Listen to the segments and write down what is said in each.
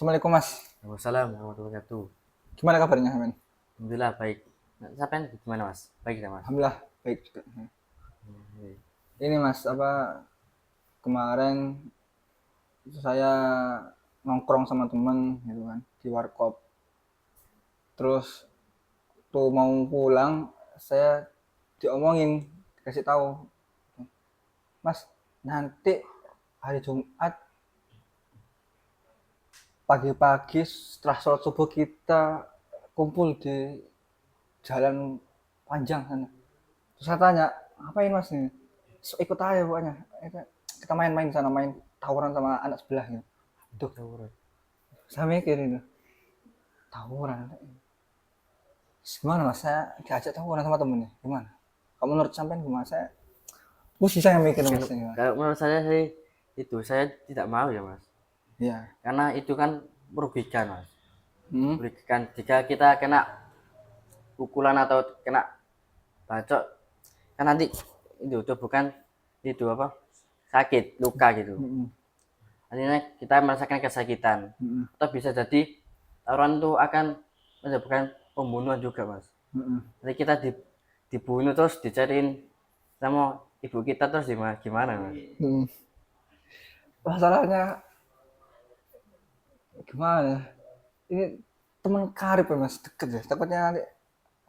Assalamualaikum Mas. Waalaikumsalam warahmatullahi wabarakatuh. Gimana kabarnya, Men? Alhamdulillah baik. Nah, sampean gimana Mas? Baik ya Mas? Alhamdulillah baik juga. Hmm. Ini Mas, kemarin saya nongkrong sama temen gitu kan di warkop. Terus tuh mau pulang, saya diomongin, dikasih tahu, Mas, nanti hari Jumat pagi-pagi setelah sholat subuh kita kumpul di jalan panjang sana. Terus saya tanya, ngapain Mas ini? So, ikut aja pokoknya. Kita main-main sana, main tawuran sama anak sebelah gitu. Tuh, saya mikir itu, tawuran. Gimana Mas? Saya diajak tawuran sama temennya. Gimana? Kamu menurut sampean gimana? Saya pusing saya mikir Mas. Kalau menurut saya sih itu saya tidak mau ya Mas. Iya. Karena itu kan merugikan Mas. Hmm. Merugikan jika kita kena pukulan atau kena bacok kan nanti itu bukan itu apa sakit luka gitu. Hmm. Artinya kita merasakan kesakitan. Hmm. Atau bisa jadi tawuran itu akan menyebabkan pembunuhan juga Mas. Hmm. Jadi kita dibunuh terus dicariin sama ibu kita terus gimana Mas? Hmm. Masalahnya gimana? Ini teman karib ya Mas, deket ya. Takutnya nanti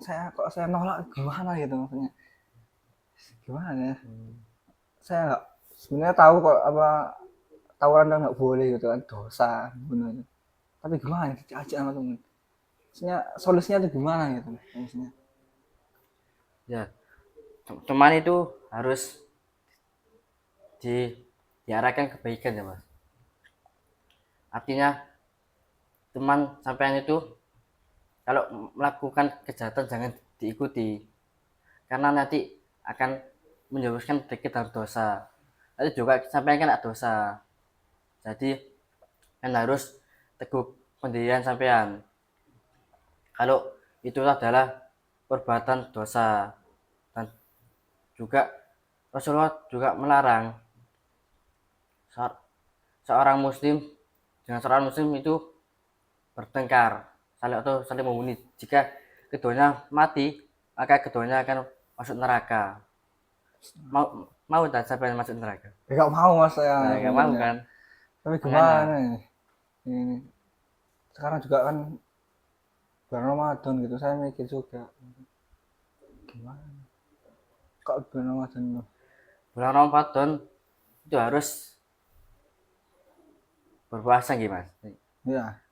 saya nolak gimana gitu maksudnya. Gimana ya? Saya nggak sebenarnya tahu kok apa tawuran udah nggak boleh gitu kan, dosa bunuh itu. Tapi gimana diajak sama temen? Maksudnya solusinya itu gimana gitu maksudnya? Ya, cuman itu harus diarahkan kebaikan ya Mas. Artinya teman sampean itu kalau melakukan kejahatan jangan diikuti karena nanti akan menjerumuskan sedikit dalam dosa. Nanti juga sampean kena dosa. Jadi kan harus teguh pendirian sampean. Kalau itu adalah perbuatan dosa dan juga Rasulullah juga melarang seorang muslim dengan seorang muslim itu bertengkar saling membunuh. Jika keduanya mati maka keduanya akan masuk neraka. Mau tak sampai masuk neraka? Ya nggak mau Mas saya Nah, gak mau sebenarnya. kan, Tapi makanya gimana ya? Ini sekarang juga kan bulan Ramadan gitu, saya mikir juga gimana? Kok bulan Ramadan loh? bulan Ramadan itu harus berpuasa gimana? Iya.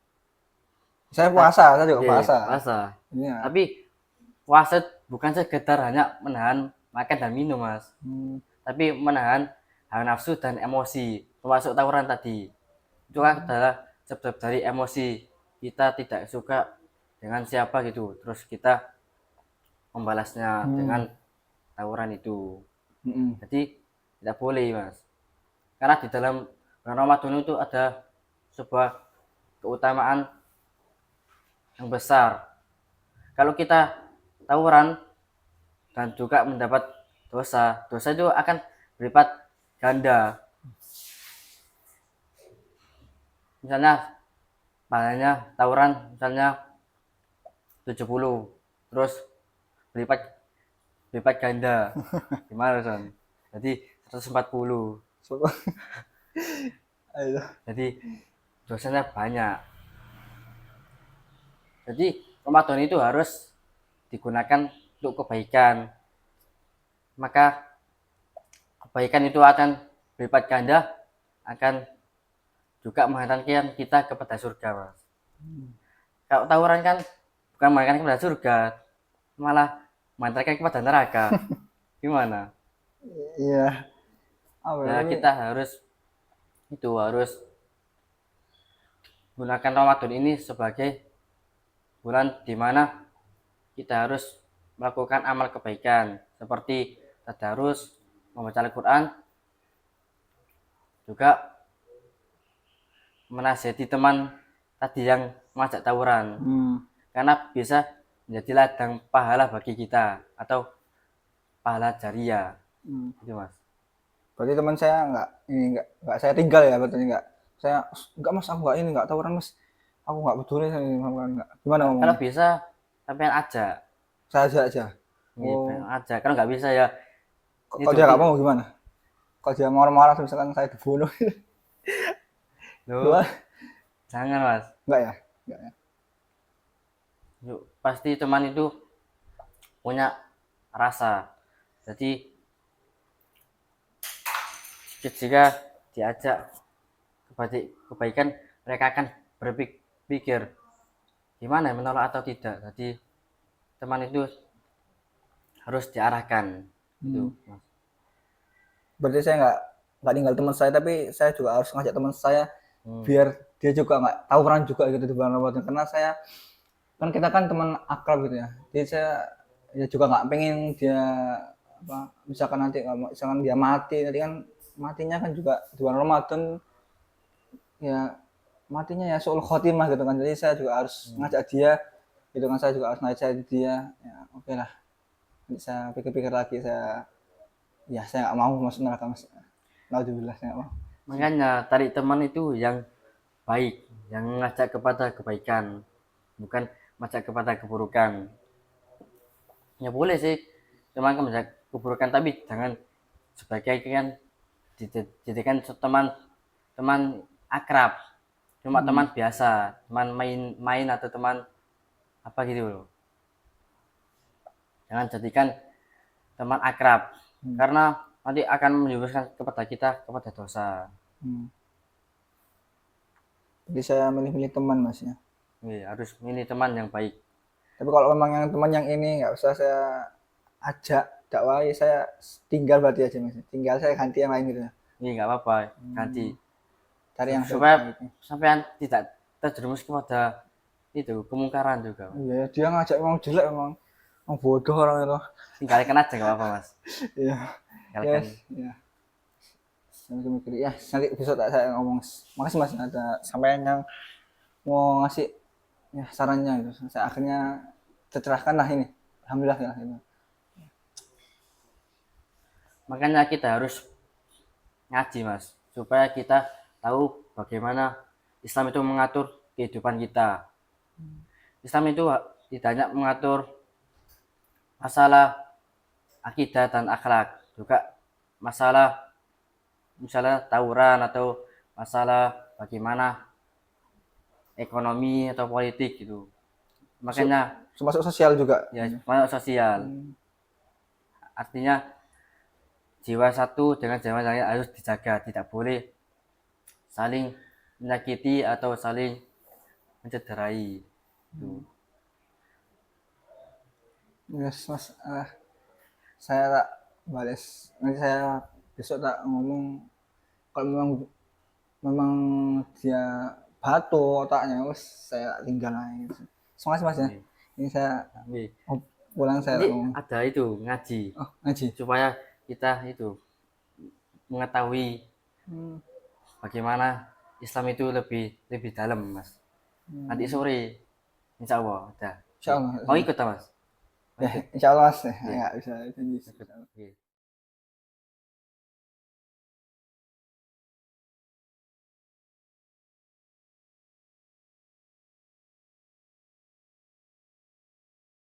Saya puasa, saya juga Iya, puasa. puasa. Iya. Tapi puasa bukan sekedar hanya menahan makan dan minum Mas, tapi menahan hawa nafsu dan emosi, termasuk tawuran tadi. Itu kan adalah sebab dari emosi kita tidak suka dengan siapa gitu, terus kita membalasnya dengan tawuran itu. Jadi tidak boleh Mas, karena di dalam bulan Ramadan itu ada sebuah keutamaan yang besar. Kalau kita tawuran dan juga mendapat dosa, dosa itu akan berlipat ganda. Misalnya pahalanya tawuran misalnya 70, terus berlipat ganda. Gimana Son? Jadi 140. Ayo. Jadi dosanya banyak. Jadi Ramadan itu harus digunakan untuk kebaikan. Maka kebaikan itu akan berlipat ganda, akan juga menghantarkan kita kepada surga Mas. Kalau tawuran kan bukan mengantarkan kepada surga, malah mengantarkan kepada neraka. Gimana? Iya. Apa ya? Ya kita harus gunakan Ramadan ini sebagai bulan di mana kita harus melakukan amal kebaikan seperti tadarus, membaca Al-Quran, juga menasihati teman tadi yang mengajak tawuran, karena bisa menjadi ladang pahala bagi kita atau pahala jariah. Gitu Mas. Berarti teman saya nggak saya tinggal ya, berarti nggak saya nggak Mas, aku nggak ini nggak tawuran Mas, aku nggak peduli sama enggak. Gimana Kalau ngomongnya? bisa sampean ajak. Saya aja. Iya, Oh, pengen ajak. Kalau nggak bisa ya kalau itu dia nggak mau gimana? Kalau dia marah-marah misalkan saya dibunuh, loh, gimana? jangan Mas. Enggak ya? Enggak ya? Yuk, pasti teman itu punya rasa. Jadi jika diajak kebaikan, mereka akan berpikir gimana ya, menolak atau tidak. Jadi teman itu harus diarahkan Hmm. itu Mas. Berarti saya nggak tinggal teman saya, tapi saya juga harus ngajak teman saya Hmm. biar dia juga nggak tawuran juga gitu di bulan Ramadan, karena saya kan kita kan teman akrab gitu ya, jadi saya ya juga nggak pengen dia apa misalkan nanti misalkan dia mati nanti kan matinya kan juga di bulan Ramadan ya, matinya ya suul khotimah gitu kan, jadi saya juga harus ngajak dia gitu kan, saya juga harus ngajak dia ya, oke lah, nanti saya pikir-pikir lagi, saya nggak mau masuk neraka mas. Alhamdulillah saya nggak mau. Makanya tarik teman itu yang baik, yang mengajak kepada kebaikan, bukan mengajak kepada keburukan. Ya boleh sih teman mengajak keburukan, tapi jangan sebagai kan dijadikan teman teman akrab, cuma teman biasa, teman main-main atau teman apa gitu loh. Jangan jadikan teman akrab, karena nanti akan menjerumuskan kepada kita kepada dosa. Hmm. Jadi saya milih-milih teman mas ya. Harus milih teman yang baik. Tapi kalau memang yang teman yang ini nggak usah saya ajak dakwah, saya tinggal berarti aja mas. Tinggal saya ganti yang lain gitu ya. Nggak apa-apa, ganti. Cari yang Supaya baik. sampean tidak terjerumus kepada itu kemungkaran juga. Iya, dia ngajak emang jelek emang bodoh orang itu. Tinggalkan aja nggak apa-apa mas. Iya. Tinggalkan. Yes, ya. Saya mikir ya, nanti besok tak saya ngomong. Makasih mas ada sampean yang mau ngasih ya sarannya gitu. Saya akhirnya tercerahkan lah ini. Alhamdulillah ya. Gitu. Makanya kita harus ngaji mas, supaya kita tahu bagaimana Islam itu mengatur kehidupan kita. Islam itu tidak hanya mengatur masalah akidah dan akhlak, juga masalah misalnya tawuran atau masalah bagaimana ekonomi atau politik gitu. Makanya Termasuk sosial juga. ya masuk sosial. Artinya jiwa satu dengan jiwa lain harus dijaga, tidak boleh saling menyakiti atau saling mencederai. Gitu. Yes, mas. Saya tak balas. Nanti saya besok tak ngomong. Kalau memang dia batu otaknya, wes saya tinggal aja. Gitu. Terima kasih mas ya. Ini saya pulang saya tak Nanti ngomong. ada itu ngaji, Oh ngaji. supaya kita itu mengetahui bagaimana Islam itu lebih lebih dalam mas. Nanti sore insya Allah ada. Insya Allah. Mau ikut tak mas? Ya, insya Allah mas. Iya. Ya, bisa janji. Ikut. Oke.